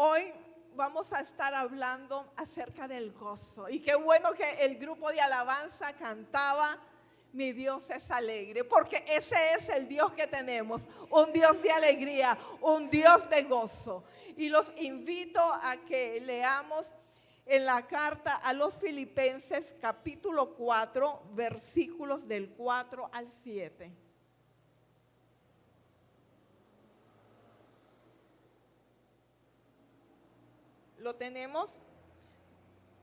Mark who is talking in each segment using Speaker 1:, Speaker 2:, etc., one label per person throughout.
Speaker 1: Hoy vamos a estar hablando acerca del gozo. Y qué bueno que el grupo de alabanza cantaba: mi Dios es alegre, porque ese es el Dios que tenemos, un Dios de alegría, un Dios de gozo. Y los invito a que leamos en la carta a los Filipenses capítulo 4, versículos del 4 al 7. ¿Lo tenemos?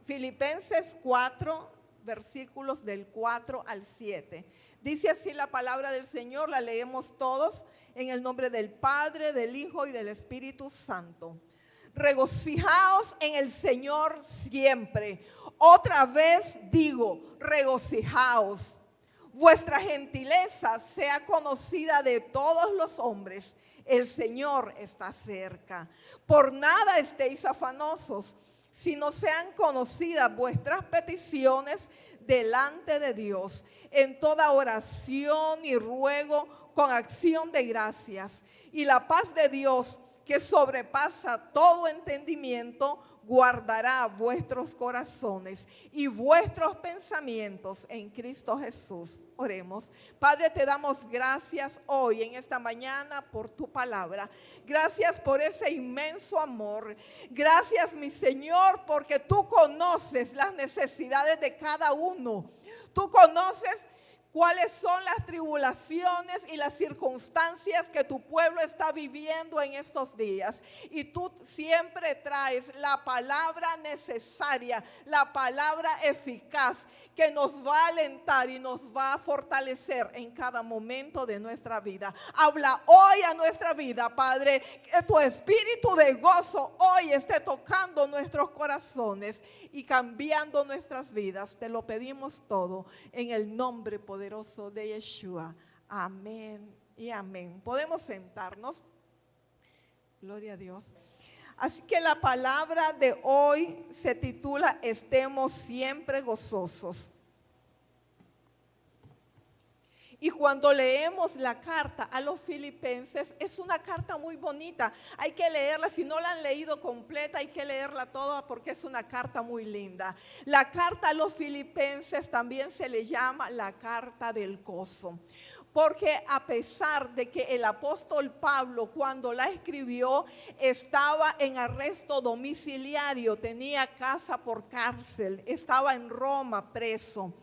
Speaker 1: Filipenses 4, versículos del 4 al 7. Dice así la palabra del Señor, la leemos todos en el nombre del Padre, del Hijo y del Espíritu Santo. Regocijaos en el Señor siempre. Otra vez digo, regocijaos. Vuestra gentileza sea conocida de todos los hombres. El Señor está cerca. Por nada estéis afanosos, sino sean conocidas vuestras peticiones delante de Dios, en toda oración y ruego con acción de gracias. Y la paz de Dios, que sobrepasa todo entendimiento, guardará vuestros corazones y vuestros pensamientos en Cristo Jesús. Oremos. Padre, te damos gracias hoy en esta mañana por tu palabra. Gracias por ese inmenso amor. Gracias, mi Señor, porque tú conoces las necesidades de cada uno. Tú conoces cuáles son las tribulaciones y las circunstancias que tu pueblo está viviendo en estos días. Y tú siempre traes la palabra necesaria, la palabra eficaz, que nos va a alentar y nos va a fortalecer en cada momento de nuestra vida. Habla hoy a nuestra vida, Padre, que tu espíritu de gozo hoy esté tocando nuestros corazones y cambiando nuestras vidas. Te lo pedimos todo en el nombre poderoso de Yeshua. Amén y amén. Podemos sentarnos. Gloria a Dios. Así que la palabra de hoy se titula: estemos siempre gozosos. Y cuando leemos la carta a los Filipenses, es una carta muy bonita. Hay que leerla, si no la han leído completa, hay que leerla toda porque es una carta muy linda. La carta a los Filipenses también se le llama la carta del gozo. Porque a pesar de que el apóstol Pablo, cuando la escribió, estaba en arresto domiciliario, tenía casa por cárcel, estaba en Roma preso.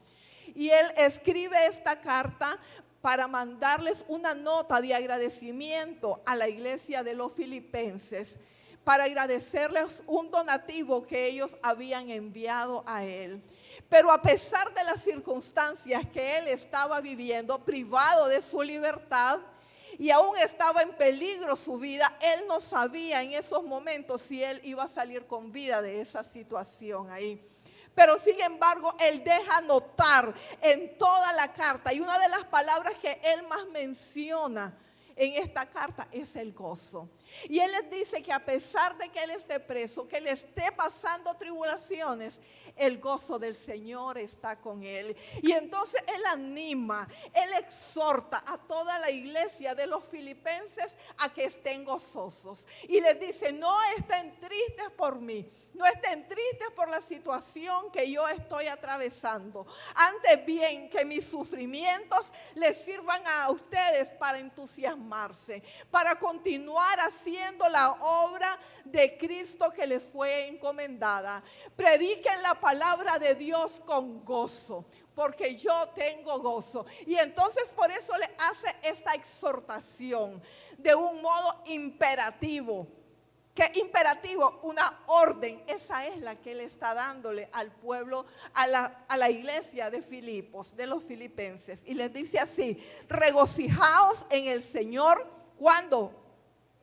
Speaker 1: Y él escribe esta carta para mandarles una nota de agradecimiento a la iglesia de los Filipenses, para agradecerles un donativo que ellos habían enviado a él. Pero a pesar de las circunstancias que él estaba viviendo, privado de su libertad, y aún estaba en peligro su vida, él no sabía en esos momentos si él iba a salir con vida de esa situación ahí. Pero sin embargo, él deja notar en toda la carta, y una de las palabras que él más menciona en esta carta es el gozo. Y él les dice que a pesar de que él esté preso, que él esté pasando tribulaciones, el gozo del Señor está con él. Y entonces él anima, él exhorta a toda la iglesia de los Filipenses a que estén gozosos. Y les dice: no estén tristes por mí, no estén tristes por la situación que yo estoy atravesando. Antes bien, que mis sufrimientos les sirvan a ustedes para entusiasmarse, para continuar haciendo la obra de Cristo que les fue encomendada. Prediquen la palabra de Dios con gozo, porque yo tengo gozo. Y entonces por eso le hace esta exhortación de un modo imperativo. ¿Qué imperativo? Una orden. Esa es la que él está dándole al pueblo, a la iglesia de Filipos, de los filipenses. Y les dice así: regocijaos en el Señor. ¿Cuándo?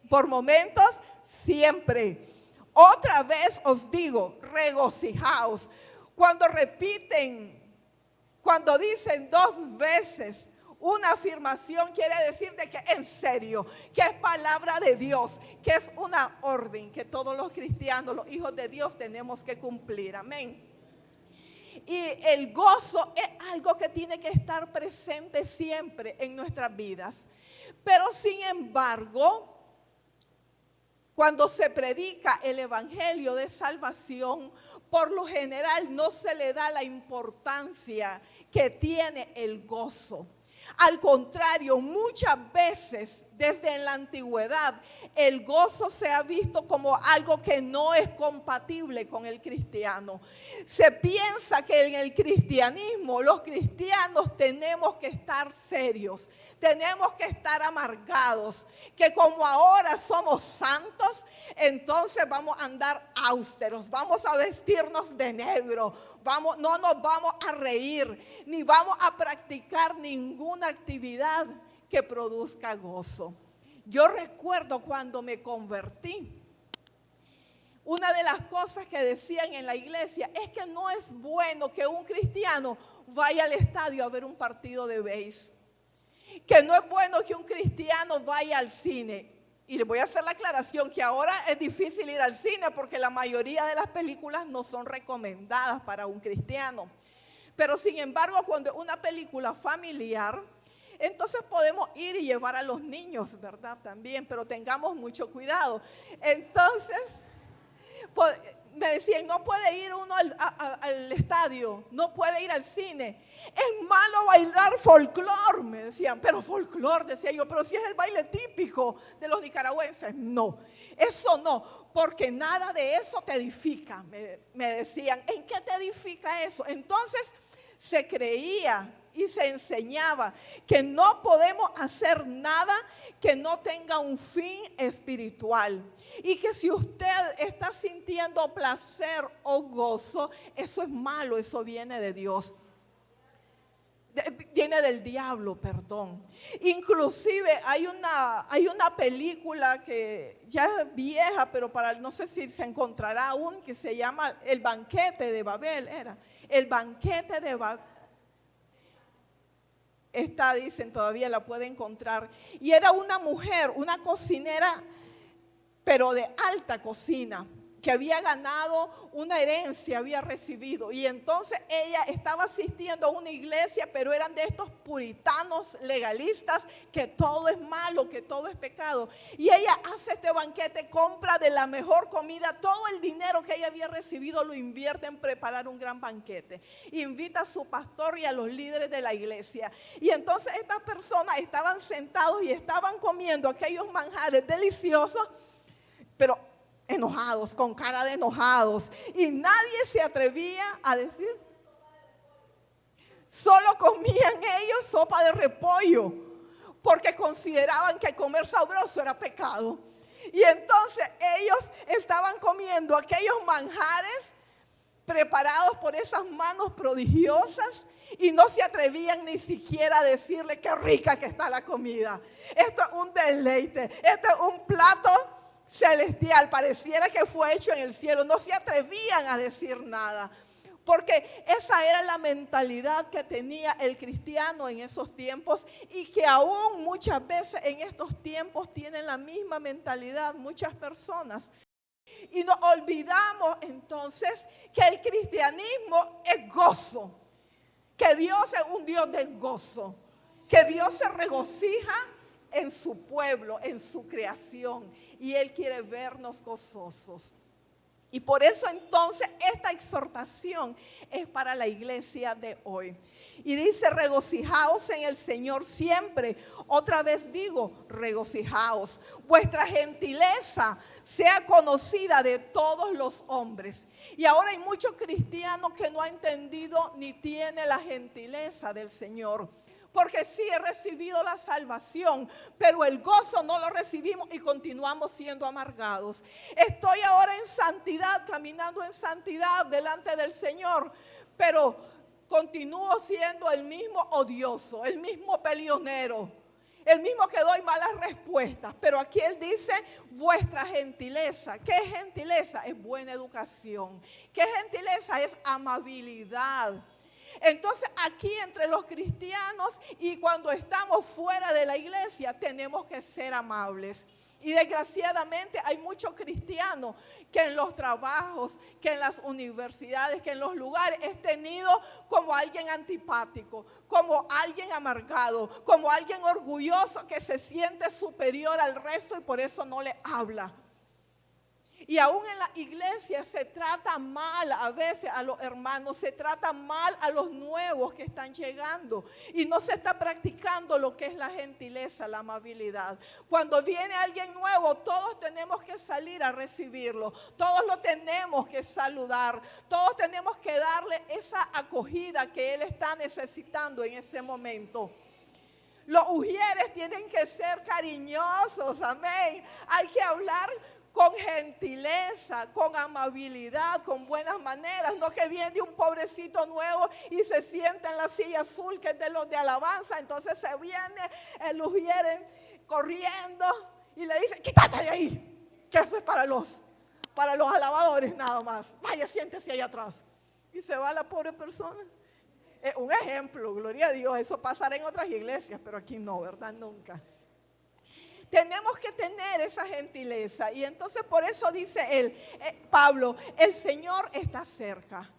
Speaker 1: Por momentos, siempre. Otra vez os digo, regocijaos. Cuando repiten, cuando dicen dos veces una afirmación, quiere decir de que en serio, que es palabra de Dios, que es una orden que todos los cristianos, los hijos de Dios, tenemos que cumplir. Amén. Y el gozo es algo que tiene que estar presente siempre en nuestras vidas. Pero sin embargo, Cuando se predica el evangelio de salvación, por lo general no se le da la importancia que tiene el gozo. Al contrario, muchas veces desde la antigüedad el gozo se ha visto como algo que no es compatible con el cristiano. Se piensa que en el cristianismo los cristianos tenemos que estar serios, tenemos que estar amargados, que como ahora somos santos, entonces vamos a andar austeros, vamos a vestirnos de negro, no nos vamos a reír, ni vamos a practicar ninguna actividad que produzca gozo. Yo recuerdo cuando me convertí, una de las cosas que decían en la iglesia es que no es bueno que un cristiano vaya al estadio a ver un partido de béis, que no es bueno que un cristiano vaya al cine. Y les voy a hacer la aclaración que ahora es difícil ir al cine porque la mayoría de las películas no son recomendadas para un cristiano. Pero sin embargo, cuando es una película familiar, entonces podemos ir y llevar a los niños, ¿verdad? También, pero tengamos mucho cuidado. Entonces, me decían, no puede ir uno al estadio, no puede ir al cine. Es malo bailar folclor, me decían. Pero folclor, decía yo, pero si es el baile típico de los nicaragüenses. No, eso no, porque nada de eso te edifica, me decían. ¿En qué te edifica eso? Entonces se creía y se enseñaba que no podemos hacer nada que no tenga un fin espiritual. Y que si usted está sintiendo placer o gozo, eso es malo, eso viene de Dios. Viene del diablo, perdón. Inclusive hay una película que ya es vieja, pero no sé si se encontrará aún, que se llama El banquete de Babel. Era El banquete de Babel. Esta, dicen, todavía la puede encontrar. Y era una mujer, una cocinera, pero de alta cocina, que había ganado una herencia, había recibido. Y entonces ella estaba asistiendo a una iglesia, pero eran de estos puritanos legalistas, que todo es malo, que todo es pecado. Y ella hace este banquete, compra de la mejor comida, todo el dinero que ella había recibido lo invierte en preparar un gran banquete. Invita a su pastor y a los líderes de la iglesia. Y entonces estas personas estaban sentados y estaban comiendo aquellos manjares deliciosos, pero enojados, con cara de enojados, y nadie se atrevía a decir. Solo comían ellos sopa de repollo, porque consideraban que comer sabroso era pecado. Y entonces ellos estaban comiendo aquellos manjares preparados por esas manos prodigiosas, y no se atrevían ni siquiera a decirle qué rica que está la comida. Esto es un deleite, esto es un plato celestial, pareciera que fue hecho en el cielo. No se atrevían a decir nada, porque esa era la mentalidad que tenía el cristiano en esos tiempos, y que aún muchas veces en estos tiempos tienen la misma mentalidad muchas personas. Y nos olvidamos entonces que el cristianismo es gozo, que Dios es un Dios de gozo, que Dios se regocija en su pueblo, en su creación, y Él quiere vernos gozosos. Y por eso entonces esta exhortación es para la iglesia de hoy. Y dice, regocijaos en el Señor siempre. Otra vez digo, regocijaos. Vuestra gentileza sea conocida de todos los hombres. Y ahora hay muchos cristianos que no han entendido ni tienen la gentileza del Señor. Porque sí he recibido la salvación, pero el gozo no lo recibimos y continuamos siendo amargados. Estoy ahora en santidad, caminando en santidad delante del Señor, pero continúo siendo el mismo odioso, el mismo peleonero, el mismo que doy malas respuestas. Pero aquí Él dice, vuestra gentileza. ¿Qué es gentileza? Es buena educación. ¿Qué gentileza? Es amabilidad. Entonces aquí entre los cristianos y cuando estamos fuera de la iglesia tenemos que ser amables. Y desgraciadamente hay muchos cristianos que en los trabajos, que en las universidades, que en los lugares es tenido como alguien antipático, como alguien amargado, como alguien orgulloso que se siente superior al resto y por eso no le habla. Y aún en la iglesia se trata mal a veces a los hermanos, se trata mal a los nuevos que están llegando. Y no se está practicando lo que es la gentileza, la amabilidad. Cuando viene alguien nuevo, todos tenemos que salir a recibirlo. Todos lo tenemos que saludar. Todos tenemos que darle esa acogida que él está necesitando en ese momento. Los ujieres tienen que ser cariñosos, amén. Hay que hablar con gentileza, con amabilidad, con buenas maneras. No que viene un pobrecito nuevo y se sienta en la silla azul que es de los de alabanza. Entonces se viene el ujier corriendo y le dice, quítate de ahí, que eso es para los alabadores nada más. Vaya, siéntese ahí atrás. Y se va la pobre persona. Es un ejemplo, gloria a Dios. Eso pasará en otras iglesias, pero aquí no, ¿verdad? Nunca. Tenemos que tener esa gentileza. Y entonces por eso dice Pablo, el Señor está cerca.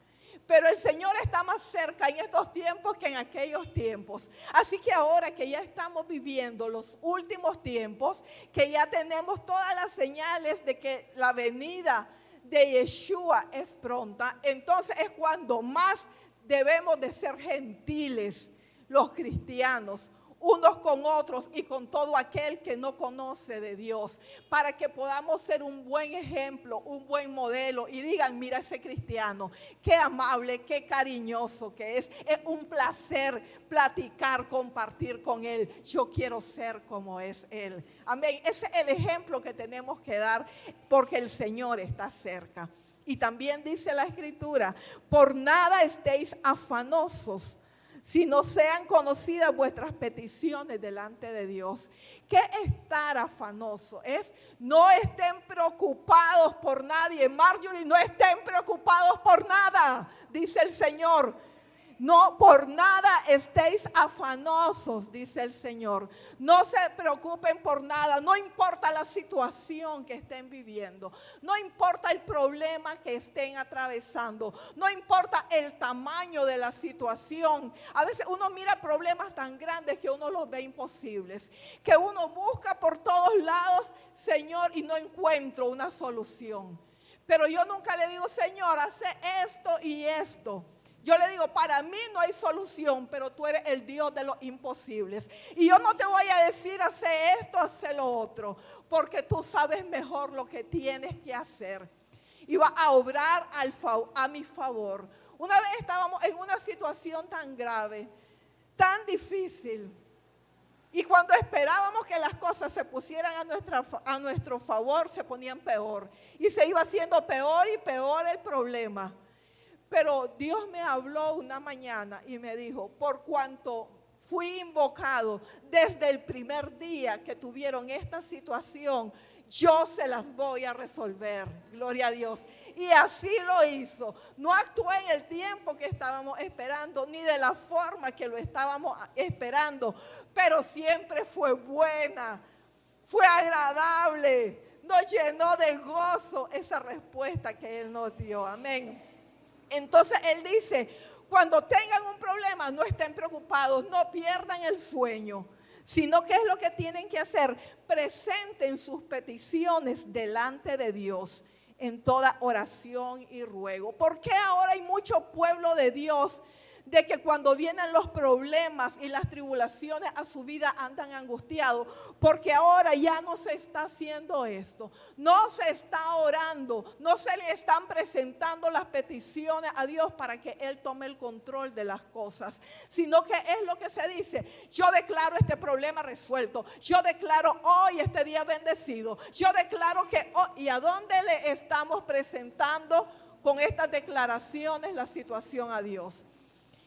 Speaker 1: Pero el Señor está más cerca en estos tiempos que en aquellos tiempos. Así que ahora que ya estamos viviendo los últimos tiempos, que ya tenemos todas las señales de que la venida de Yeshua es pronta, entonces es cuando más debemos de ser gentiles los cristianos, unos con otros y con todo aquel que no conoce de Dios, para que podamos ser un buen ejemplo, un buen modelo y digan, mira ese cristiano, qué amable, qué cariñoso que es un placer platicar, compartir con él, yo quiero ser como es él, amén. Ese es el ejemplo que tenemos que dar porque el Señor está cerca. Y también dice la Escritura, por nada estéis afanosos, si no sean conocidas vuestras peticiones delante de Dios. ¿Qué es estar afanoso? Es no estén preocupados por nadie. Marjorie, no estén preocupados por nada, dice el Señor. No, por nada estéis afanosos, dice el Señor. No se preocupen por nada, no importa la situación que estén viviendo, no importa el problema que estén atravesando, no importa el tamaño de la situación. A veces uno mira problemas tan grandes que uno los ve imposibles, que uno busca por todos lados, Señor, y no encuentro una solución. Pero yo nunca le digo, Señor, hace esto y esto. Yo le digo, para mí no hay solución, pero tú eres el Dios de los imposibles. Y yo no te voy a decir, hace esto, hace lo otro, porque tú sabes mejor lo que tienes que hacer. Y va a obrar a mi favor. Una vez estábamos en una situación tan grave, tan difícil. Y cuando esperábamos que las cosas se pusieran a nuestro favor, se ponían peor. Y se iba haciendo peor y peor el problema. Pero Dios me habló una mañana y me dijo, por cuanto fui invocado desde el primer día que tuvieron esta situación, yo se las voy a resolver, gloria a Dios. Y así lo hizo. No actué en el tiempo que estábamos esperando, ni de la forma que lo estábamos esperando, pero siempre fue buena, fue agradable, nos llenó de gozo esa respuesta que Él nos dio, amén. Entonces Él dice, cuando tengan un problema, no estén preocupados, no pierdan el sueño, sino que es lo que tienen que hacer, presenten sus peticiones delante de Dios en toda oración y ruego. ¿Por qué ahora hay mucho pueblo de Dios de que cuando vienen los problemas y las tribulaciones a su vida andan angustiados? Porque ahora ya no se está haciendo esto, no se está orando, no se le están presentando las peticiones a Dios para que Él tome el control de las cosas, sino que es lo que se dice, yo declaro este problema resuelto, yo declaro hoy este día bendecido, yo declaro que hoy, ¿y a dónde le estamos presentando con estas declaraciones la situación a Dios?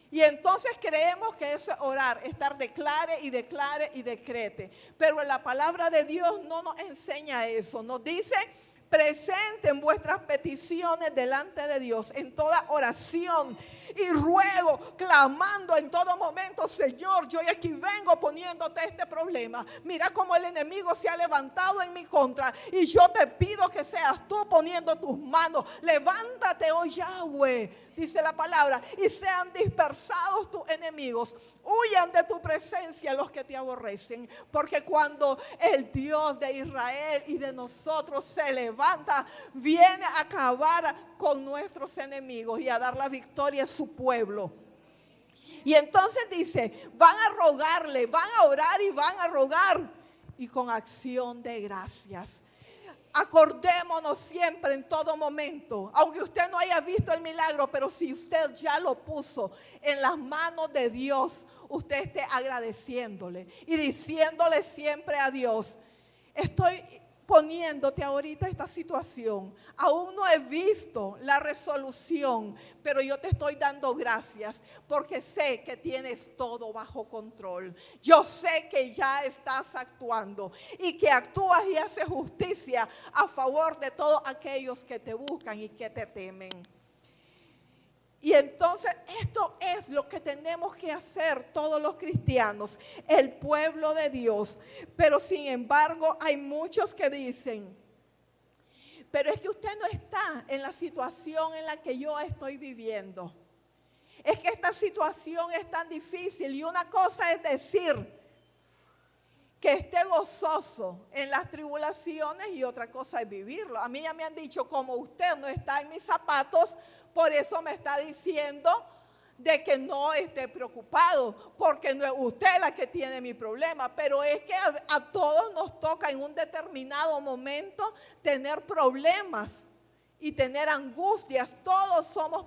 Speaker 1: Y entonces creemos que eso es orar, estar declare y declare y decrete. Pero la palabra de Dios no nos enseña eso. Nos dice, presenten vuestras peticiones delante de Dios en toda oración y ruego, clamando en todo momento, Señor, yo aquí vengo poniéndote este problema. Mira cómo el enemigo se ha levantado en mi contra y yo te pido que seas tú poniendo tus manos. Levántate, oh Yahweh, dice la palabra, y sean dispersados tus enemigos. Huyan de tu presencia los que te aborrecen, porque cuando el Dios de Israel y de nosotros se levanta, levanta viene a acabar con nuestros enemigos y a dar la victoria a su pueblo. Y entonces dice, van a rogarle, van a orar y van a rogar, y con acción de gracias. Acordémonos siempre en todo momento, aunque usted no haya visto el milagro, pero si usted ya lo puso en las manos de Dios, usted esté agradeciéndole y diciéndole siempre a Dios, estoy poniéndote ahorita esta situación, aún no he visto la resolución, pero yo te estoy dando gracias porque sé que tienes todo bajo control. Yo sé que ya estás actuando y que actúas y haces justicia a favor de todos aquellos que te buscan y que te temen. Y entonces esto es lo que tenemos que hacer todos los cristianos, el pueblo de Dios. Pero sin embargo hay muchos que dicen, pero es que usted no está en la situación en la que yo estoy viviendo. Es que esta situación es tan difícil y una cosa es decir que esté gozoso en las tribulaciones y otra cosa es vivirlo. A mí ya me han dicho, como usted no está en mis zapatos, por eso me está diciendo de que no esté preocupado, porque no es usted la que tiene mi problema, pero es que a todos nos toca en un determinado momento tener problemas y tener angustias. Todos somos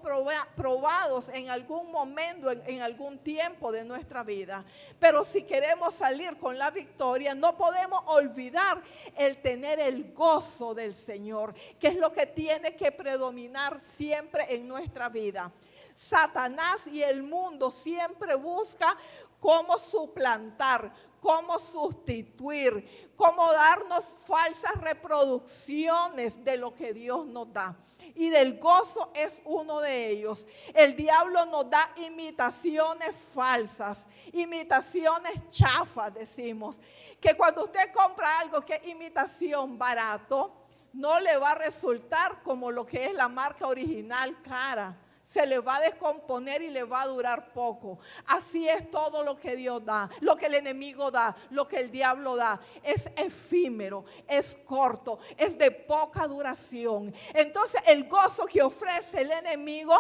Speaker 1: probados en algún momento, en algún tiempo de nuestra vida. Pero si queremos salir con la victoria, no podemos olvidar el tener el gozo del Señor, que es lo que tiene que predominar siempre en nuestra vida. Satanás y el mundo siempre busca cómo suplantar, cómo sustituir, cómo darnos falsas reproducciones de lo que Dios nos da. Y del gozo es uno de ellos. El diablo nos da imitaciones falsas, imitaciones chafas, decimos. Que cuando usted compra algo que es imitación barato, no le va a resultar como lo que es la marca original cara. Se le va a descomponer y le va a durar poco. Así es todo lo que Dios da, lo que el enemigo da, lo que el diablo da. Es efímero, es corto, es de poca duración. Entonces el gozo que ofrece el enemigo,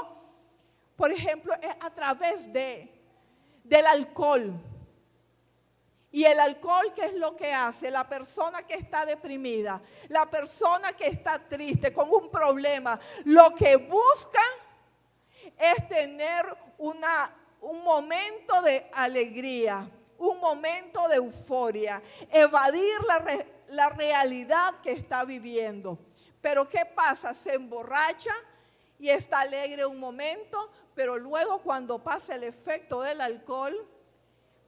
Speaker 1: por ejemplo, es a través del alcohol. Y el alcohol, ¿qué es lo que hace? La persona que está deprimida, la persona que está triste, con un problema, lo que busca es tener un momento de alegría, un momento de euforia, evadir la realidad que está viviendo. Pero ¿qué pasa? Se emborracha y está alegre un momento, pero luego cuando pasa el efecto del alcohol,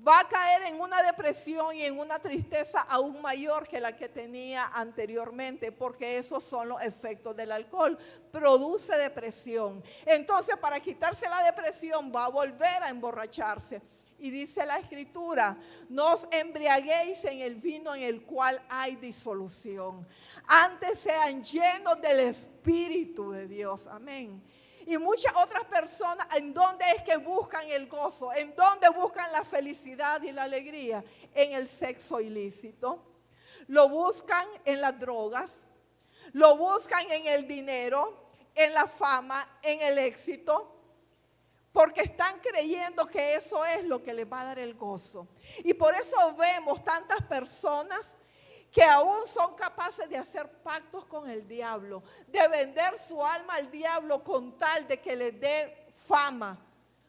Speaker 1: va a caer en una depresión y en una tristeza aún mayor que la que tenía anteriormente, porque esos son los efectos del alcohol. Produce depresión. Entonces, para quitarse la depresión, va a volver a emborracharse. Y dice la Escritura, no os embriaguéis en el vino en el cual hay disolución. Antes sean llenos del Espíritu de Dios. Amén. Y muchas otras personas, ¿en dónde es que buscan el gozo? ¿En dónde buscan la felicidad y la alegría? En el sexo ilícito. Lo buscan en las drogas. Lo buscan en el dinero, en la fama, en el éxito. Porque están creyendo que eso es lo que les va a dar el gozo. Y por eso vemos tantas personas que aún son capaces de hacer pactos con el diablo, de vender su alma al diablo con tal de que les dé fama,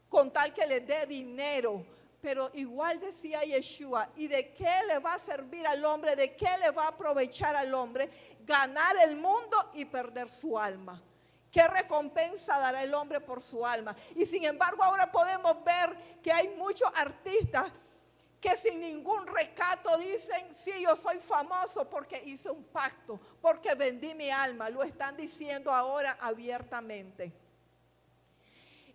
Speaker 1: con tal que les dé dinero. Pero igual decía Yeshua, ¿y de qué le va a servir al hombre? ¿De qué le va a aprovechar al hombre ganar el mundo y perder su alma? ¿Qué recompensa dará el hombre por su alma? Y sin embargo ahora podemos ver que hay muchos artistas que sin ningún recato dicen, sí, yo soy famoso porque hice un pacto, porque vendí mi alma. Lo están diciendo ahora abiertamente.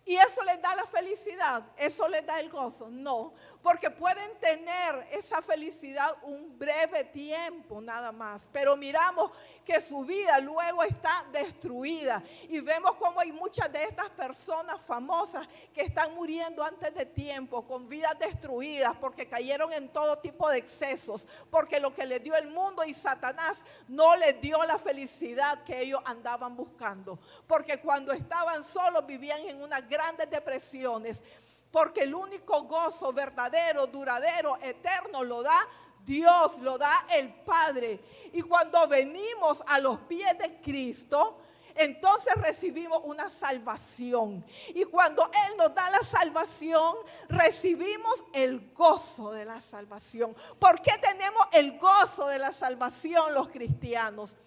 Speaker 1: Y eso les da la felicidad, eso les da el gozo. No, porque pueden tener esa felicidad un breve tiempo nada más. Pero miramos que su vida luego está destruida. Y vemos cómo hay muchas de estas personas famosas que están muriendo antes de tiempo, con vidas destruidas, porque cayeron en todo tipo de excesos. Porque lo que les dio el mundo y Satanás no les dio la felicidad que ellos andaban buscando. Porque cuando estaban solos vivían en una grandes depresiones, porque el único gozo verdadero, duradero, eterno lo da Dios, lo da el Padre. Y cuando venimos a los pies de Cristo, entonces recibimos una salvación. Y cuando Él nos da la salvación, recibimos el gozo de la salvación. ¿Por qué tenemos el gozo de la salvación los cristianos?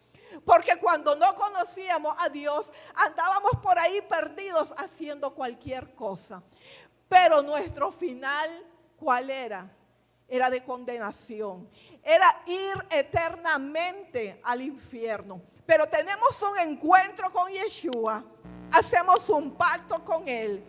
Speaker 1: Porque cuando no conocíamos a Dios, andábamos por ahí perdidos haciendo cualquier cosa. Pero nuestro final, ¿cuál era? Era de condenación. Era ir eternamente al infierno. Pero tenemos un encuentro con Yeshua. Hacemos un pacto con Él.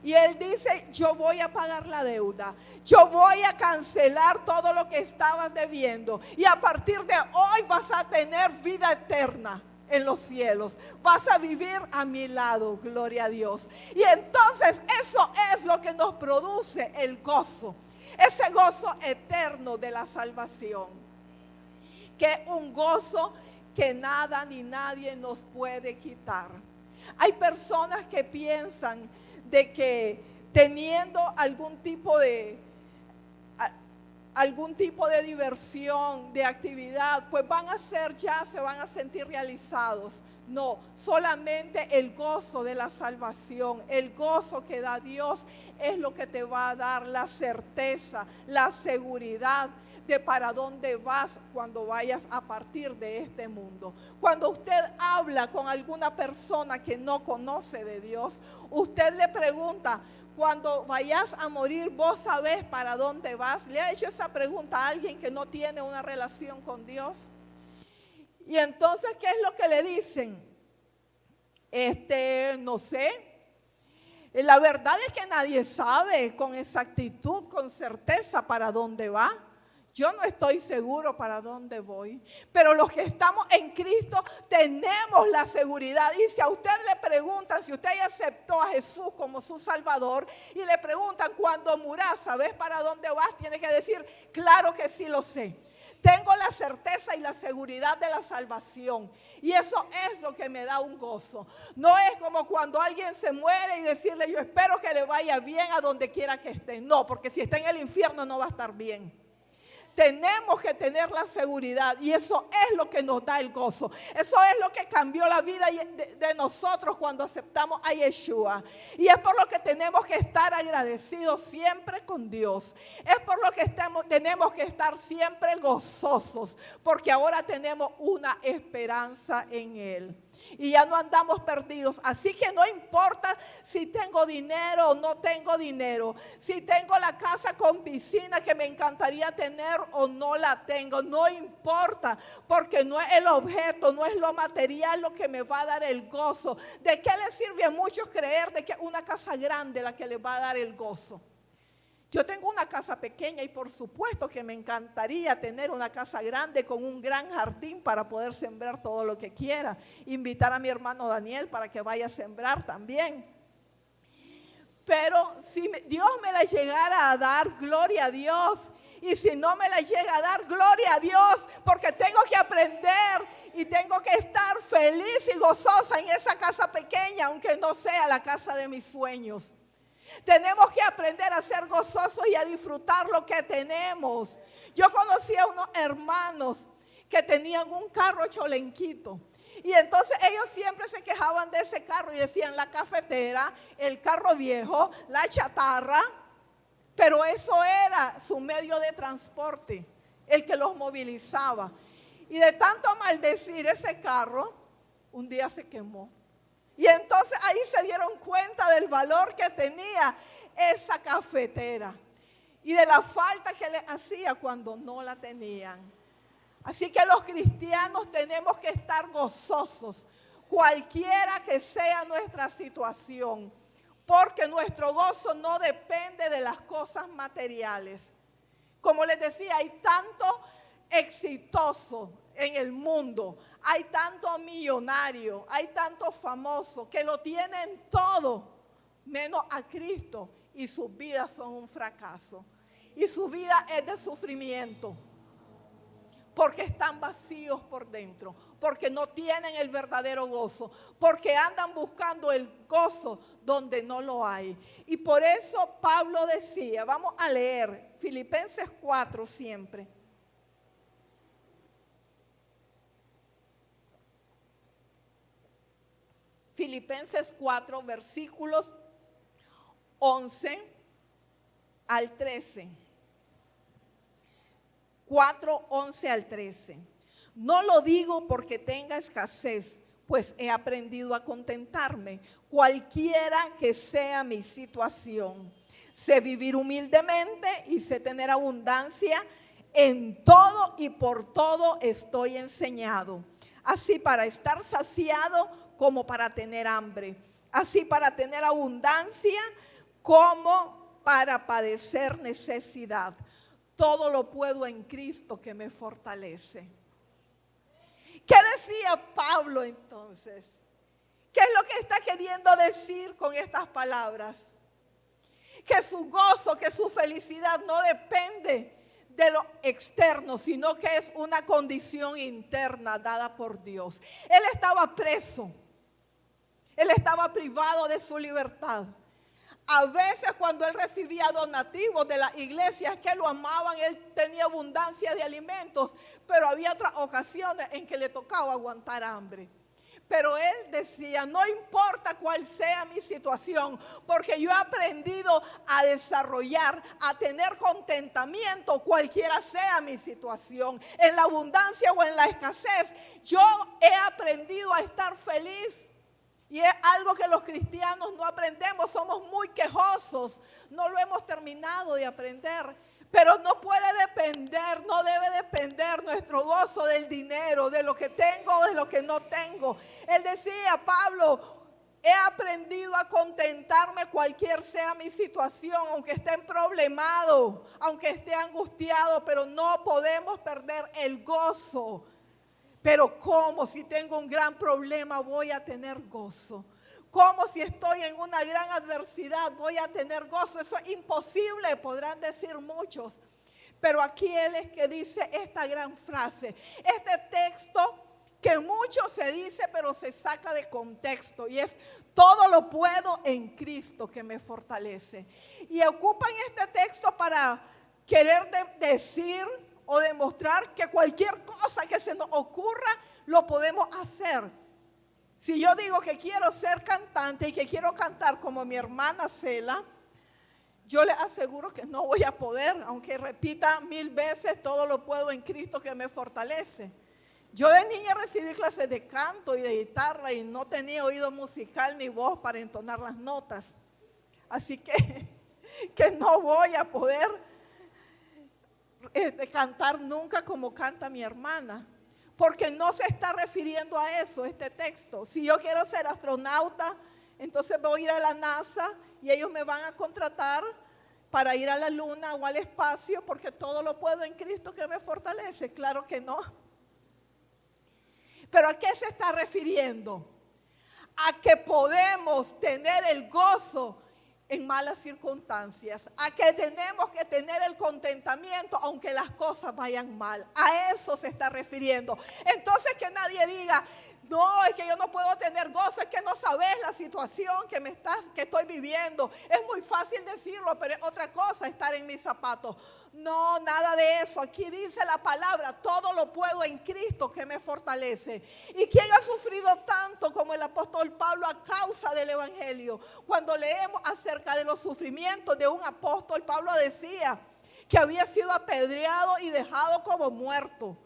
Speaker 1: Y Él dice, yo voy a pagar la deuda. Yo voy a cancelar todo lo que estabas debiendo. Y a partir de hoy vas a tener vida eterna en los cielos. Vas a vivir a mi lado, gloria a Dios. Y entonces eso es lo que nos produce el gozo. Ese gozo eterno de la salvación. Que es un gozo que nada ni nadie nos puede quitar. Hay personas que piensan de que teniendo algún tipo de diversión, de actividad, pues se van a sentir realizados. No, solamente el gozo de la salvación, el gozo que da Dios es lo que te va a dar la certeza, la seguridad de para dónde vas cuando vayas a partir de este mundo. Cuando usted habla con alguna persona que no conoce de Dios, usted le pregunta, cuando vayas a morir, ¿vos sabés para dónde vas? ¿Le ha hecho esa pregunta a alguien que no tiene una relación con Dios? Y entonces, ¿qué es lo que le dicen? No sé. La verdad es que nadie sabe con exactitud, con certeza para dónde va. Yo no estoy seguro para dónde voy, pero los que estamos en Cristo tenemos la seguridad. Y si a usted le preguntan, si usted ya aceptó a Jesús como su Salvador y le preguntan cuando murás, ¿sabes para dónde vas? Tiene que decir, claro que sí lo sé. Tengo la certeza y la seguridad de la salvación. Y eso es lo que me da un gozo. No es como cuando alguien se muere y decirle, yo espero que le vaya bien a donde quiera que esté. No, porque si está en el infierno no va a estar bien. Tenemos que tener la seguridad y eso es lo que nos da el gozo. Eso es lo que cambió la vida de nosotros cuando aceptamos a Yeshua. Y es por lo que tenemos que estar agradecidos siempre con Dios. Es por lo que tenemos que estar siempre gozosos, porque ahora tenemos una esperanza en Él. Y ya no andamos perdidos. Así que no importa si tengo dinero o no tengo dinero. Si tengo la casa con piscina que me encantaría tener o no la tengo. No importa, porque no es el objeto, no es lo material lo que me va a dar el gozo. ¿De qué les sirve a muchos creer de que es una casa grande la que les va a dar el gozo? Yo tengo una casa pequeña y por supuesto que me encantaría tener una casa grande con un gran jardín para poder sembrar todo lo que quiera. Invitar a mi hermano Daniel para que vaya a sembrar también. Pero si Dios me la llegara a dar, gloria a Dios. Y si no me la llega a dar, gloria a Dios, porque tengo que aprender y tengo que estar feliz y gozosa en esa casa pequeña, aunque no sea la casa de mis sueños. Tenemos que aprender a ser gozosos y a disfrutar lo que tenemos. Yo conocí a unos hermanos que tenían un carro cholenquito. Y entonces ellos siempre se quejaban de ese carro y decían la cafetera, el carro viejo, la chatarra. Pero eso era su medio de transporte, el que los movilizaba. Y de tanto maldecir ese carro, un día se quemó. Y entonces ahí se dieron cuenta del valor que tenía esa cafetera y de la falta que les hacía cuando no la tenían. Así que los cristianos tenemos que estar gozosos, cualquiera que sea nuestra situación, porque nuestro gozo no depende de las cosas materiales. Como les decía, hay tanto exitoso en el mundo, hay tanto millonario, hay tanto famoso que lo tienen todo menos a Cristo, y sus vidas son un fracaso y su vida es de sufrimiento, porque están vacíos por dentro, porque no tienen el verdadero gozo, porque andan buscando el gozo donde no lo hay. Y por eso Pablo decía, vamos a leer Filipenses 4 siempre. Filipenses 4, versículos 11 al 13. 4, 11 al 13. No lo digo porque tenga escasez, pues he aprendido a contentarme, cualquiera que sea mi situación. Sé vivir humildemente y sé tener abundancia. En todo y por todo estoy enseñado, así para estar saciado como para tener hambre, así para tener abundancia como para padecer necesidad. Todo lo puedo en Cristo que me fortalece. ¿Qué decía Pablo entonces? ¿Qué es lo que está queriendo decir con estas palabras? Que su gozo, que su felicidad no depende de lo externo, sino que es una condición interna dada por Dios. Él estaba preso. Él estaba privado de su libertad. A veces cuando él recibía donativos de las iglesias que lo amaban, él tenía abundancia de alimentos, pero había otras ocasiones en que le tocaba aguantar hambre. Pero él decía, no importa cuál sea mi situación, porque yo he aprendido a desarrollar, a tener contentamiento, cualquiera sea mi situación, en la abundancia o en la escasez. Yo he aprendido a estar feliz. Y es algo que los cristianos no aprendemos, somos muy quejosos, no lo hemos terminado de aprender. Pero no puede depender, no debe depender nuestro gozo del dinero, de lo que tengo o de lo que no tengo. Él decía, Pablo, he aprendido a contentarme cualquier sea mi situación, aunque esté problemado, aunque esté angustiado, pero no podemos perder el gozo. Pero ¿cómo si tengo un gran problema voy a tener gozo? ¿Cómo si estoy en una gran adversidad voy a tener gozo? Eso es imposible, podrán decir muchos. Pero aquí él es que dice esta gran frase. Este texto que mucho se dice pero se saca de contexto. Y es, todo lo puedo en Cristo que me fortalece. Y ocupan este texto para querer decir o demostrar que cualquier cosa que se nos ocurra lo podemos hacer. Si yo digo que quiero ser cantante y que quiero cantar como mi hermana Cela, yo les aseguro que no voy a poder, aunque repita 1000 veces, todo lo puedo en Cristo que me fortalece. Yo de niña recibí clases de canto y de guitarra y no tenía oído musical ni voz para entonar las notas. Así que no voy a poder cantar nunca como canta mi hermana, porque no se está refiriendo a eso este texto. Si yo quiero ser astronauta, entonces voy a ir a la NASA y ellos me van a contratar para ir a la luna o al espacio, porque todo lo puedo en Cristo que me fortalece. Claro que no. ¿Pero a qué se está refiriendo? A que podemos tener el gozo en malas circunstancias, a que tenemos que tener el contentamiento aunque las cosas vayan mal. A eso se está refiriendo. Entonces que nadie diga, no, es que yo no puedo tener gozo, es que no sabes la situación que estoy viviendo. Es muy fácil decirlo, pero es otra cosa estar en mis zapatos. No, nada de eso. Aquí dice la palabra, todo lo puedo en Cristo que me fortalece. ¿Y quién ha sufrido tanto como el apóstol Pablo a causa del evangelio? Cuando leemos acerca de los sufrimientos de un apóstol, Pablo decía que había sido apedreado y dejado como muerto,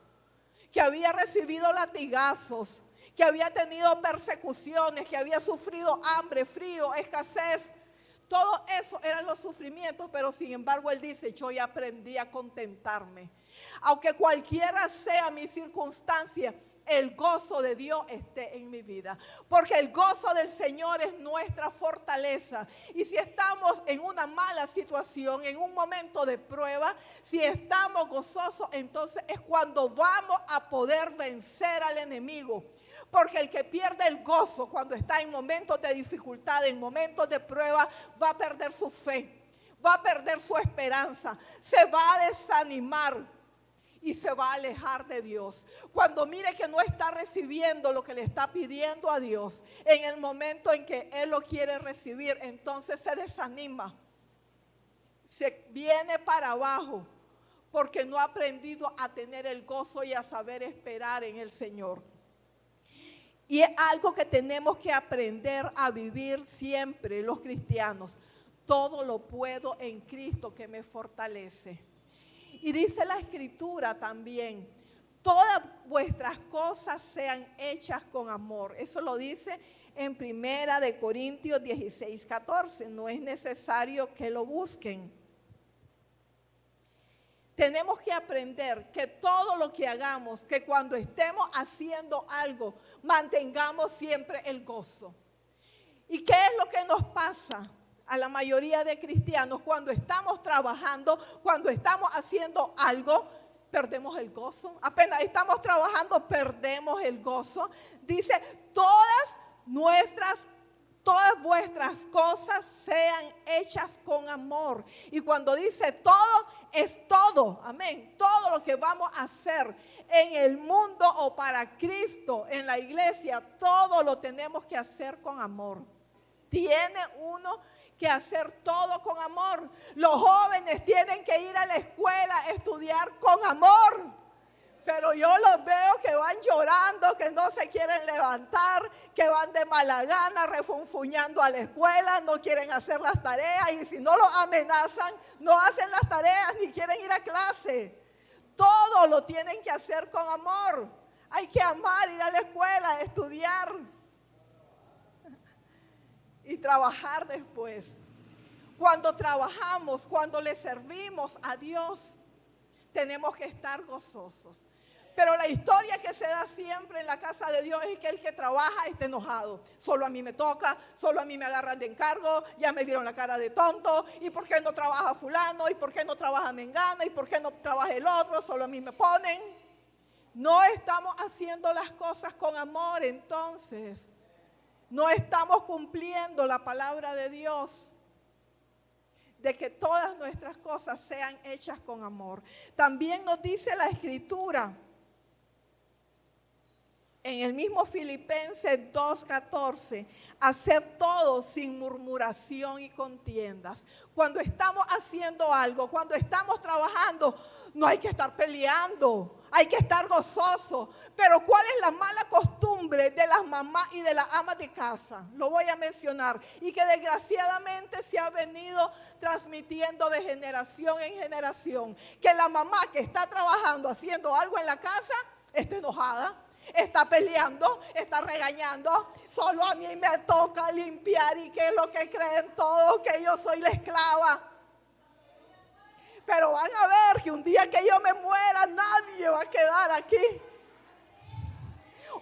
Speaker 1: que había recibido latigazos, que había tenido persecuciones, que había sufrido hambre, frío, escasez. Todo eso eran los sufrimientos, pero sin embargo él dice, yo ya aprendí a contentarme. Aunque cualquiera sea mi circunstancia, el gozo de Dios esté en mi vida. Porque el gozo del Señor es nuestra fortaleza. Y si estamos en una mala situación, en un momento de prueba, si estamos gozosos, entonces es cuando vamos a poder vencer al enemigo. Porque el que pierde el gozo cuando está en momentos de dificultad, en momentos de prueba, va a perder su fe, va a perder su esperanza, se va a desanimar y se va a alejar de Dios. Cuando mire que no está recibiendo lo que le está pidiendo a Dios, en el momento en que Él lo quiere recibir, entonces se desanima, se viene para abajo, porque no ha aprendido a tener el gozo y a saber esperar en el Señor. Y es algo que tenemos que aprender a vivir siempre los cristianos. Todo lo puedo en Cristo que me fortalece. Y dice la Escritura también, todas vuestras cosas sean hechas con amor. Eso lo dice en 1 Corintios 16:14. No es necesario que lo busquen. Tenemos que aprender que todo lo que hagamos, que cuando estemos haciendo algo, mantengamos siempre el gozo. ¿Y qué es lo que nos pasa a la mayoría de cristianos? Cuando estamos trabajando, cuando estamos haciendo algo, perdemos el gozo. Apenas estamos trabajando, perdemos el gozo. Dice, todas vuestras cosas sean hechas con amor. Y cuando dice todo, es todo, amén. Todo lo que vamos a hacer en el mundo o para Cristo, en la iglesia, todo lo tenemos que hacer con amor. Tiene uno que hacer todo con amor. Los jóvenes tienen que ir a la escuela a estudiar con amor. Pero yo los veo que van llorando, que no se quieren levantar, que van de mala gana, refunfuñando a la escuela, no quieren hacer las tareas. Y si no los amenazan, no hacen las tareas ni quieren ir a clase. Todo lo tienen que hacer con amor. Hay que amar, ir a la escuela, estudiar y trabajar después. Cuando trabajamos, cuando le servimos a Dios, tenemos que estar gozosos. Pero la historia que se da siempre en la casa de Dios es que el que trabaja está enojado. Solo a mí me toca, solo a mí me agarran de encargo, ya me vieron la cara de tonto. ¿Y por qué no trabaja fulano? ¿Y por qué no trabaja mengana? ¿Y por qué no trabaja el otro? Solo a mí me ponen. No estamos haciendo las cosas con amor, entonces. No estamos cumpliendo la palabra de Dios, de que todas nuestras cosas sean hechas con amor. También nos dice la Escritura, en el mismo Filipenses 2:14, hacer todo sin murmuración y contiendas. Cuando estamos haciendo algo, cuando estamos trabajando, no hay que estar peleando, hay que estar gozoso. Pero ¿cuál es la mala costumbre de las mamás y de las amas de casa? Lo voy a mencionar. Y que desgraciadamente se ha venido transmitiendo de generación en generación. Que la mamá que está trabajando, haciendo algo en la casa, está enojada. Está peleando, está regañando. Solo a mí me toca limpiar. ¿Y qué es lo que creen todos? Que yo soy la esclava. Pero van a ver que un día que yo me muera, nadie va a quedar aquí.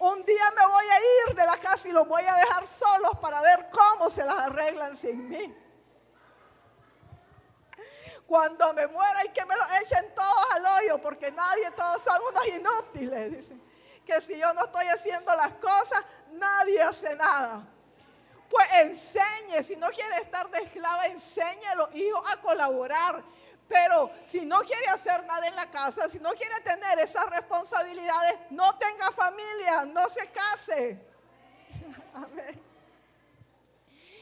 Speaker 1: Un día me voy a ir de la casa y los voy a dejar solos para ver cómo se las arreglan sin mí. Cuando me muera y que me los echen todos al hoyo, porque todos son unos inútiles, dicen. Que si yo no estoy haciendo las cosas, nadie hace nada. Pues enseñe, si no quiere estar de esclava, enseñe a los hijos a colaborar. Pero si no quiere hacer nada en la casa, si no quiere tener esas responsabilidades, no tenga familia, no se case. Amén.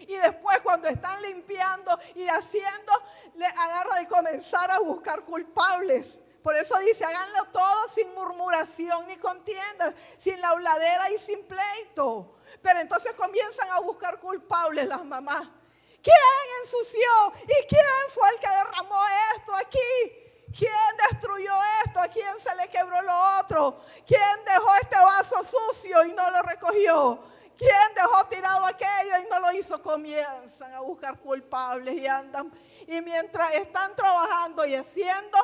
Speaker 1: Y después cuando están limpiando y haciendo, le agarra de comenzar a buscar culpables. Por eso dice, háganlo todo sin murmuración ni contiendas, sin la habladera y sin pleito. Pero entonces comienzan a buscar culpables las mamás. ¿Quién ensució? ¿Y quién fue el que derramó esto aquí? ¿Quién destruyó esto? ¿A quién se le quebró lo otro? ¿Quién dejó este vaso sucio y no lo recogió? ¿Quién dejó tirado aquello y no lo hizo? Comienzan a buscar culpables y andan. Y mientras están trabajando y haciendo,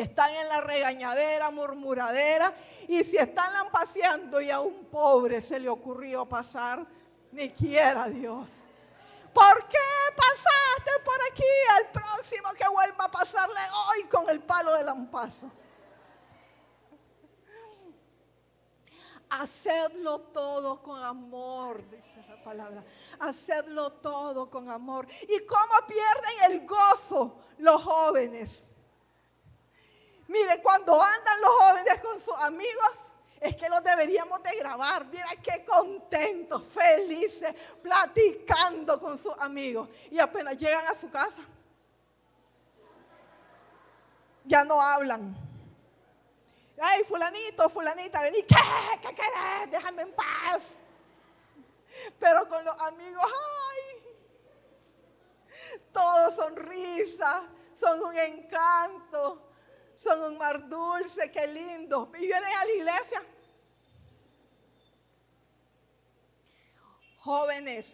Speaker 1: están en la regañadera, murmuradera, y si están lampaseando y a un pobre se le ocurrió pasar, ni quiera Dios. ¿Por qué pasaste por aquí? Al próximo que vuelva a pasarle hoy con el palo de lampazo. Hacedlo todo con amor, dice la palabra. Hacedlo todo con amor. ¿Y cómo pierden el gozo los jóvenes? Mire, cuando andan los jóvenes con sus amigos, es que los deberíamos de grabar. Mira qué contentos, felices, platicando con sus amigos. Y apenas llegan a su casa, ya no hablan. Ay, fulanito, fulanita, vení, ¿qué querés? Déjame en paz. Pero con los amigos, ay, todos son risas, son un encanto, son un mar dulce, qué lindo. Y vienen a la iglesia. Jóvenes,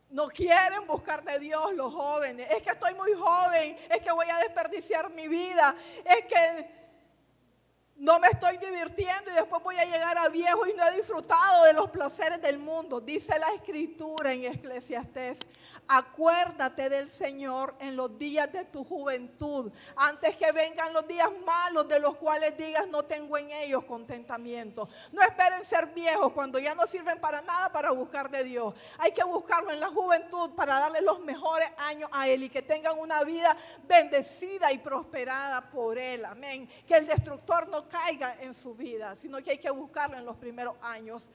Speaker 1: no quieren buscar de Dios los jóvenes. Es que estoy muy joven, es que voy a desperdiciar mi vida, es que no me estoy divirtiendo y después voy a llegar a viejo y no he disfrutado de los placeres del mundo. Dice la Escritura en Eclesiastés: acuérdate del Señor en los días de tu juventud, antes que vengan los días malos, de los cuales digas no tengo en ellos contentamiento. No esperen ser viejos cuando ya no sirven para nada para buscar de Dios. Hay que buscarlo en la juventud para darle los mejores años a Él y que tengan una vida bendecida y prosperada por Él. Amén. Que el destructor no caiga en su vida, sino que hay que buscarlo en los primeros años.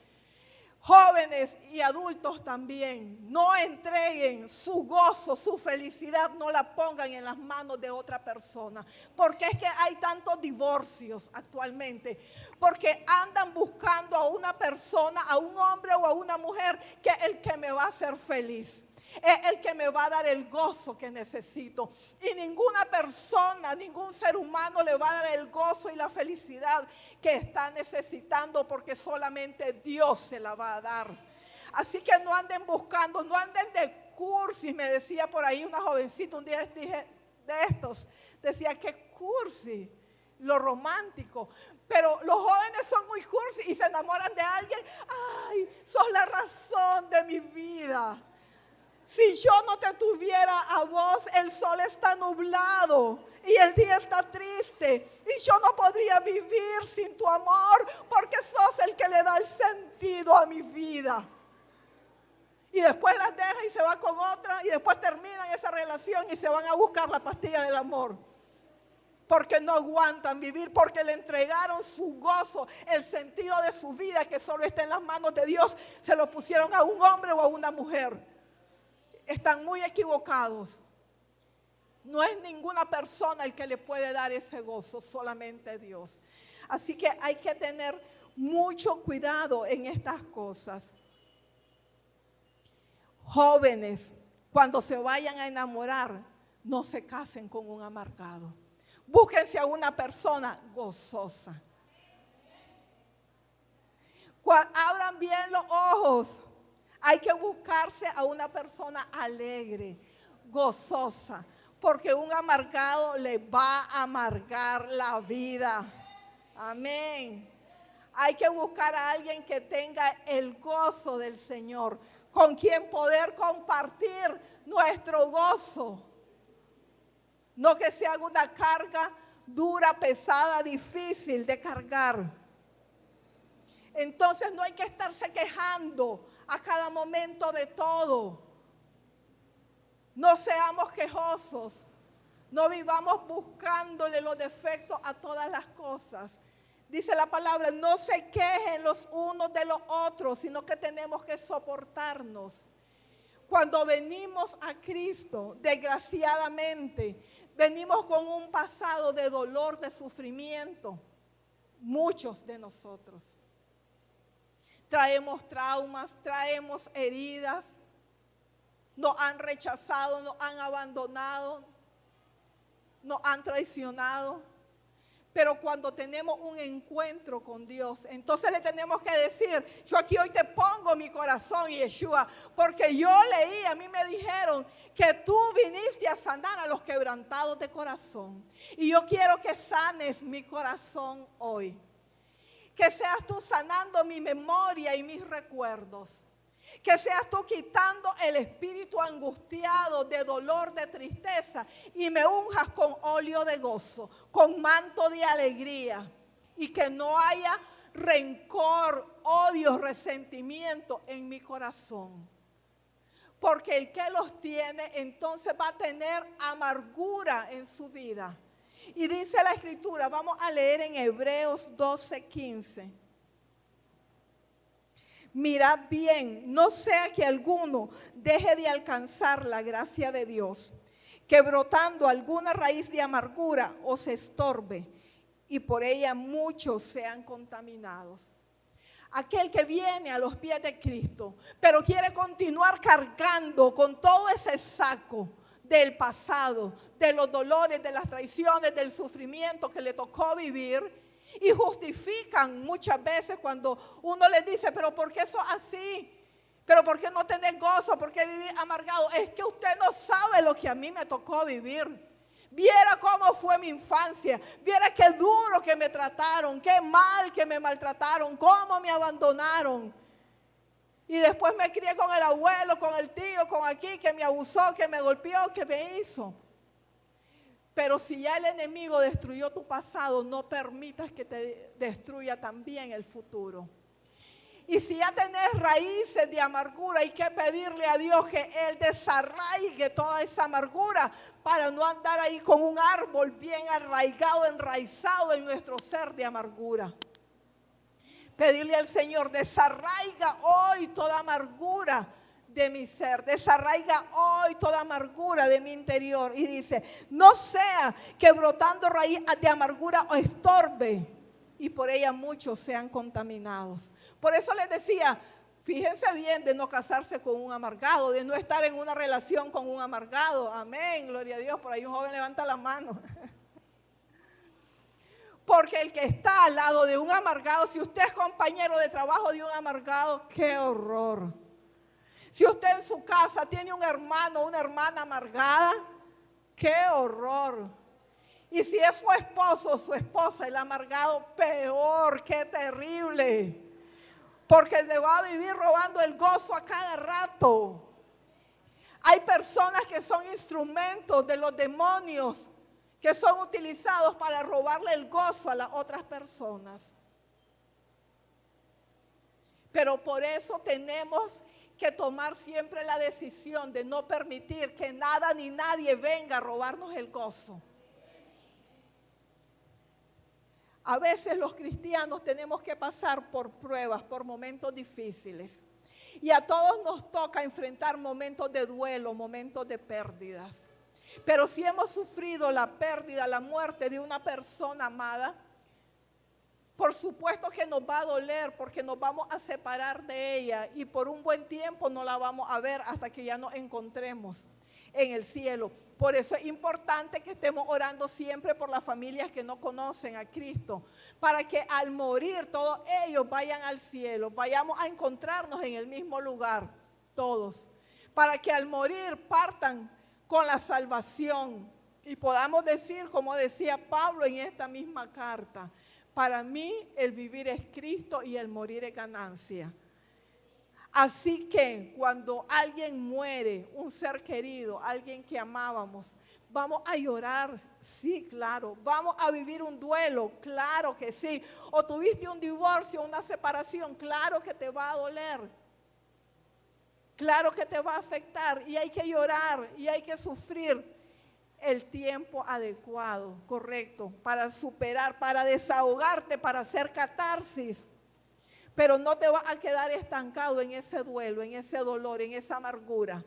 Speaker 1: Jóvenes y adultos también, no entreguen su gozo, su felicidad, no la pongan en las manos de otra persona. Porque es que hay tantos divorcios actualmente, porque andan buscando a una persona, a un hombre o a una mujer, que es el que me va a hacer feliz. Es el que me va a dar el gozo que necesito. Y ninguna persona, ningún ser humano le va a dar el gozo y la felicidad que está necesitando, porque solamente Dios se la va a dar. Así que no anden buscando, no anden de cursis. Me decía por ahí una jovencita un día de estos, decía que cursi, lo romántico. Pero los jóvenes son muy cursi y se enamoran de alguien. Ay, sos la razón de mi vida. Si yo no te tuviera a vos, el sol está nublado y el día está triste. Y yo no podría vivir sin tu amor, porque sos el que le da el sentido a mi vida. Y después las deja y se va con otra, y después terminan esa relación y se van a buscar la pastilla del amor. Porque no aguantan vivir, porque le entregaron su gozo, el sentido de su vida, que solo está en las manos de Dios, se lo pusieron a un hombre o a una mujer. Están muy equivocados. No es ninguna persona el que le puede dar ese gozo, solamente Dios. Así que hay que tener mucho cuidado en estas cosas. Jóvenes, cuando se vayan a enamorar, no se casen con un amargado. Búsquense a una persona gozosa. Abran bien los ojos. Hay que buscarse a una persona alegre, gozosa, porque un amargado le va a amargar la vida. Amén. Hay que buscar a alguien que tenga el gozo del Señor, con quien poder compartir nuestro gozo. No que sea una carga dura, pesada, difícil de cargar. Entonces no hay que estarse quejando a cada momento de todo. No seamos quejosos. No vivamos buscándole los defectos a todas las cosas. Dice la palabra, no se quejen los unos de los otros, sino que tenemos que soportarnos. Cuando venimos a Cristo, desgraciadamente, venimos con un pasado de dolor, de sufrimiento. Muchos de nosotros. Traemos traumas, traemos heridas, nos han rechazado, nos han abandonado, nos han traicionado. Pero cuando tenemos un encuentro con Dios, entonces le tenemos que decir, yo aquí hoy te pongo mi corazón, Yeshua, porque yo leí, a mí me dijeron que tú viniste a sanar a los quebrantados de corazón. Y yo quiero que sanes mi corazón hoy. Que seas tú sanando mi memoria y mis recuerdos. Que seas tú quitando el espíritu angustiado de dolor, de tristeza, y me unjas con óleo de gozo, con manto de alegría, y que no haya rencor, odio, resentimiento en mi corazón. Porque el que los tiene entonces va a tener amargura en su vida. Y dice la Escritura, vamos a leer en Hebreos 12:15. Mirad bien, no sea que alguno deje de alcanzar la gracia de Dios, que brotando alguna raíz de amargura os estorbe y por ella muchos sean contaminados. Aquel que viene a los pies de Cristo, pero quiere continuar cargando con todo ese saco del pasado, de los dolores, de las traiciones, del sufrimiento que le tocó vivir. Y justifican muchas veces cuando uno les dice, pero ¿por qué eso así? ¿Pero por qué no tenés gozo? ¿Por qué vivir amargado? Es que usted no sabe lo que a mí me tocó vivir. Viera cómo fue mi infancia, viera qué duro que me trataron, qué mal que me maltrataron, cómo me abandonaron. Y después me crié con el abuelo, con el tío, con aquí, que me abusó, que me golpeó, que me hizo. Pero si ya el enemigo destruyó tu pasado, no permitas que te destruya también el futuro. Y si ya tenés raíces de amargura, hay que pedirle a Dios que Él desarraigue toda esa amargura para no andar ahí con un árbol bien arraigado, enraizado en nuestro ser de amargura. Pedirle al Señor, desarraiga hoy toda amargura de mi ser, desarraiga hoy toda amargura de mi interior. Y dice, no sea que brotando raíz de amargura os estorbe y por ella muchos sean contaminados. Por eso les decía, fíjense bien de no casarse con un amargado, de no estar en una relación con un amargado. Amén, gloria a Dios. Por ahí un joven levanta la mano. Porque el que está al lado de un amargado, si usted es compañero de trabajo de un amargado, qué horror. Si usted en su casa tiene un hermano o una hermana amargada, ¡qué horror! Y si es su esposo o su esposa el amargado, peor, ¡qué terrible! Porque le va a vivir robando el gozo a cada rato. Hay personas que son instrumentos de los demonios, que son utilizados para robarle el gozo a las otras personas. Pero por eso tenemos que tomar siempre la decisión de no permitir que nada ni nadie venga a robarnos el gozo. A veces los cristianos tenemos que pasar por pruebas, por momentos difíciles. Y a todos nos toca enfrentar momentos de duelo, momentos de pérdidas. Pero si hemos sufrido la pérdida, la muerte de una persona amada, por supuesto que nos va a doler porque nos vamos a separar de ella y por un buen tiempo no la vamos a ver hasta que ya nos encontremos en el cielo. Por eso es importante que estemos orando siempre por las familias que no conocen a Cristo, para que al morir todos ellos vayan al cielo, vayamos a encontrarnos en el mismo lugar, todos, para que al morir partan con la salvación y podamos decir, como decía Pablo en esta misma carta, para mí el vivir es Cristo y el morir es ganancia. Así que cuando alguien muere, un ser querido, alguien que amábamos, vamos a llorar, sí, claro. Vamos a vivir un duelo, claro que sí. O tuviste un divorcio, una separación, claro que te va a doler. Claro que te va a afectar y hay que llorar y hay que sufrir el tiempo adecuado, correcto, para superar, para desahogarte, para hacer catarsis. Pero no te vas a quedar estancado en ese duelo, en ese dolor, en esa amargura,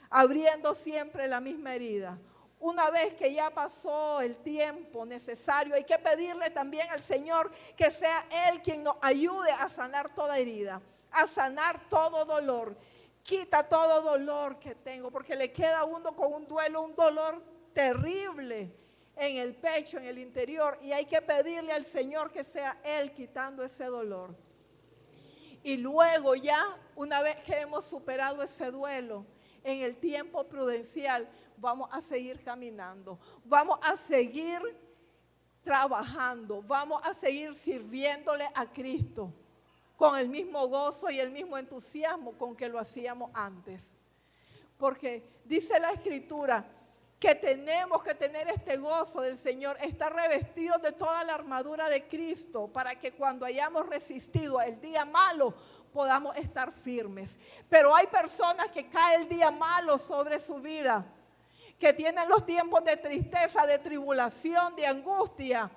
Speaker 1: abriendo siempre la misma herida. Una vez que ya pasó el tiempo necesario, hay que pedirle también al Señor que sea Él quien nos ayude a sanar toda herida, a sanar todo dolor. Quita todo dolor que tengo, porque le queda a uno con un duelo, un dolor terrible, en el pecho, en el interior, y hay que pedirle al Señor que sea Él quitando ese dolor. Y luego ya, una vez que hemos superado ese duelo, en el tiempo prudencial, vamos a seguir caminando, vamos a seguir trabajando, vamos a seguir sirviéndole a Cristo con el mismo gozo y el mismo entusiasmo con que lo hacíamos antes. Porque dice la Escritura que tenemos que tener este gozo del Señor, estar revestidos de toda la armadura de Cristo para que cuando hayamos resistido el día malo podamos estar firmes. Pero hay personas que cae el día malo sobre su vida, que tienen los tiempos de tristeza, de tribulación, de angustia,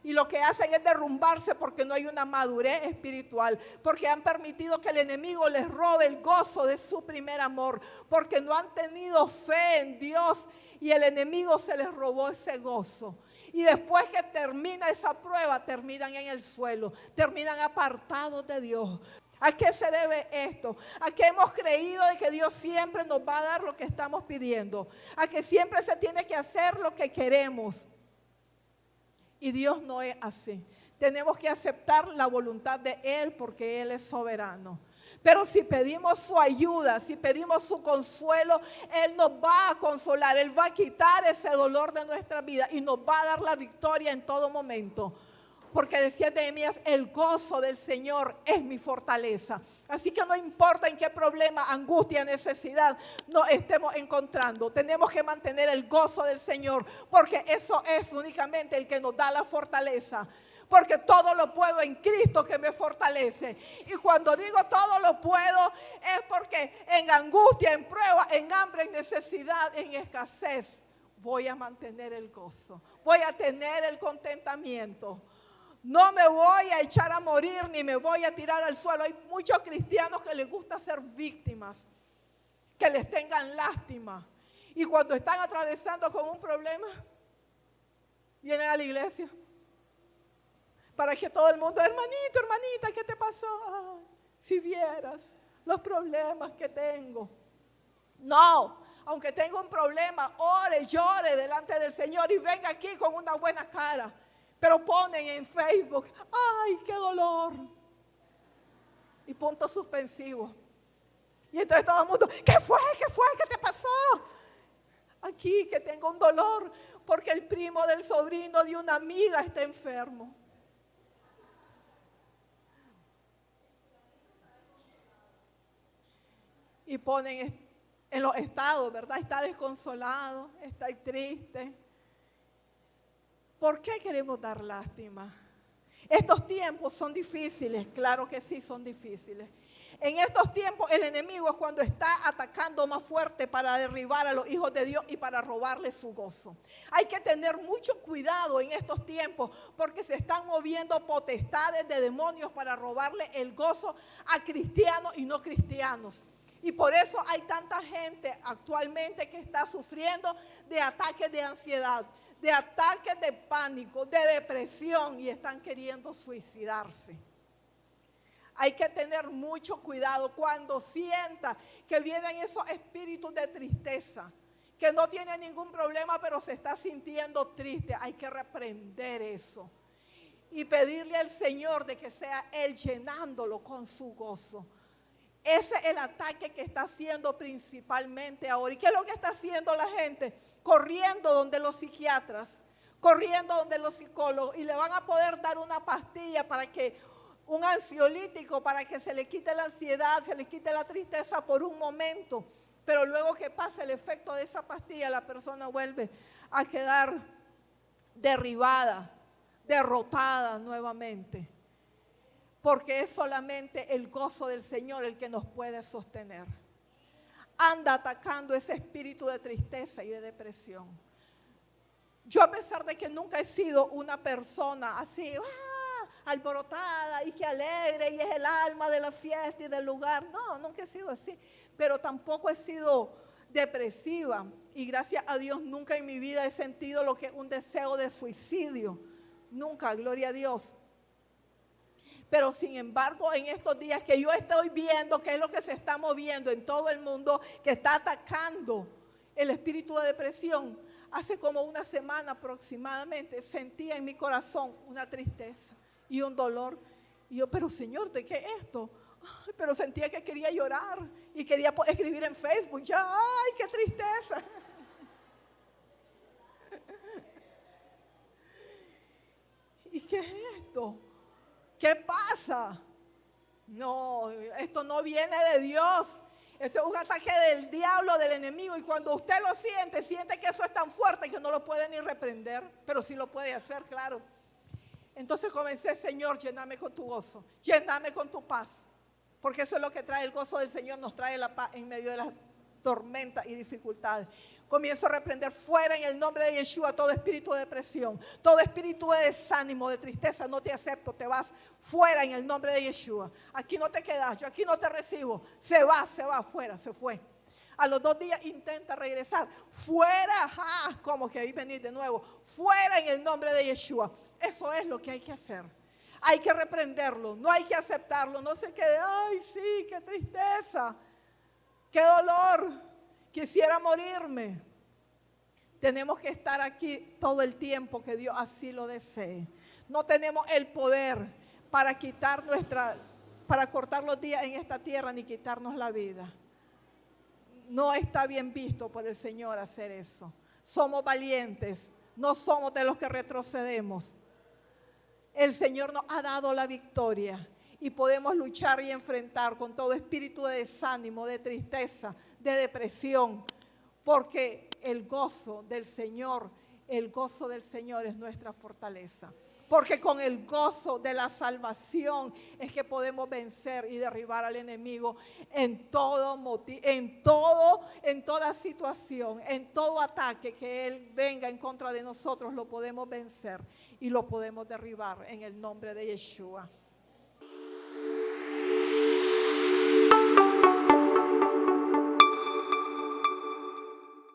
Speaker 1: y lo que hacen es derrumbarse porque no hay una madurez espiritual, porque han permitido que el enemigo les robe el gozo de su primer amor, porque no han tenido fe en Dios y el enemigo se les robó ese gozo. Y después que termina esa prueba, terminan en el suelo, terminan apartados de Dios. ¿A qué se debe esto? A que hemos creído de que Dios siempre nos va a dar lo que estamos pidiendo, a que siempre se tiene que hacer lo que queremos. Y Dios no es así. Tenemos que aceptar la voluntad de Él porque Él es soberano. Pero si pedimos su ayuda, si pedimos su consuelo, Él nos va a consolar, Él va a quitar ese dolor de nuestra vida y nos va a dar la victoria en todo momento. Porque decía Nehemías, el gozo del Señor es mi fortaleza. Así que no importa en qué problema, angustia, necesidad nos estemos encontrando, tenemos que mantener el gozo del Señor, porque eso es únicamente el que nos da la fortaleza. Porque todo lo puedo en Cristo que me fortalece. Y cuando digo todo lo puedo, es porque en angustia, en prueba, en hambre, en necesidad, en escasez, voy a mantener el gozo, voy a tener el contentamiento. No me voy a echar a morir ni me voy a tirar al suelo. Hay muchos cristianos que les gusta ser víctimas, que les tengan lástima. Y cuando están atravesando con un problema, vienen a la iglesia para que todo el mundo, hermanito, hermanita, ¿qué te pasó? Ay, si vieras los problemas que tengo. No, aunque tenga un problema, ore, llore delante del Señor y venga aquí con una buena cara. Pero ponen en Facebook, ¡ay, qué dolor! Y punto suspensivo. Y entonces todo el mundo, ¿qué fue? ¿Qué fue? ¿Qué te pasó? Aquí que tengo un dolor porque el primo del sobrino de una amiga está enfermo. Y ponen en los estados, ¿verdad? Está desconsolado, está triste. ¿Por qué queremos dar lástima? Estos tiempos son difíciles, claro que sí son difíciles. En estos tiempos el enemigo es cuando está atacando más fuerte para derribar a los hijos de Dios y para robarles su gozo. Hay que tener mucho cuidado en estos tiempos porque se están moviendo potestades de demonios para robarle el gozo a cristianos y no cristianos. Y por eso hay tanta gente actualmente que está sufriendo de ataques de ansiedad, de ataques de pánico, de depresión y están queriendo suicidarse. Hay que tener mucho cuidado cuando sienta que vienen esos espíritus de tristeza, que no tiene ningún problema pero se está sintiendo triste. Hay que reprender eso y pedirle al Señor de que sea Él llenándolo con su gozo. Ese es el ataque que está haciendo principalmente ahora. ¿Y qué es lo que está haciendo la gente? Corriendo donde los psiquiatras, corriendo donde los psicólogos y le van a poder dar una pastilla para que, un ansiolítico para que se le quite la ansiedad, se le quite la tristeza por un momento. Pero luego que pase el efecto de esa pastilla, la persona vuelve a quedar derribada, derrotada nuevamente. Porque es solamente el gozo del Señor el que nos puede sostener. Anda atacando ese espíritu de tristeza y de depresión. Yo, a pesar de que nunca he sido una persona así, alborotada y que alegre y es el alma de la fiesta y del lugar. No, nunca he sido así. Pero tampoco he sido depresiva. Y gracias a Dios nunca en mi vida he sentido lo que es un deseo de suicidio. Nunca, gloria a Dios. Pero sin embargo, en estos días que yo estoy viendo qué es lo que se está moviendo en todo el mundo, que está atacando el espíritu de depresión, hace como una semana aproximadamente, sentía en mi corazón una tristeza y un dolor. Y yo, pero Señor, ¿de qué es esto? Ay, pero sentía que quería llorar y quería escribir en Facebook, ya, ay, qué tristeza. ¿Y qué es esto? ¿Qué pasa? No, esto no viene de Dios. Esto es un ataque del diablo, del enemigo. Y cuando usted lo siente, siente que eso es tan fuerte que no lo puede ni reprender. Pero sí lo puede hacer, claro. Entonces comencé, Señor, lléname con tu gozo. Lléname con tu paz. Porque eso es lo que trae el gozo del Señor. Nos trae la paz en medio de las tormentas y dificultades. Comienzo a reprender fuera en el nombre de Yeshua todo espíritu de depresión, todo espíritu de desánimo, de tristeza. No te acepto, te vas fuera en el nombre de Yeshua. Aquí no te quedas, yo aquí no te recibo. Se va fuera, se fue. A los 2 días intenta regresar. Fuera, como que ahí venir de nuevo. Fuera en el nombre de Yeshua. Eso es lo que hay que hacer. Hay que reprenderlo, no hay que aceptarlo. No se quede, ay sí, qué tristeza, qué dolor, quisiera morirme. Tenemos que estar aquí todo el tiempo que Dios así lo desee. No tenemos el poder para para cortar los días en esta tierra ni quitarnos la vida. No está bien visto por el Señor hacer eso. Somos valientes, no somos de los que retrocedemos. El Señor nos ha dado la victoria y podemos luchar y enfrentar con todo espíritu de desánimo, de tristeza, de depresión, porque el gozo del Señor es nuestra fortaleza. Porque con el gozo de la salvación es que podemos vencer y derribar al enemigo en toda situación, en todo ataque que él venga en contra de nosotros, lo podemos vencer y lo podemos derribar en el nombre de Yeshua.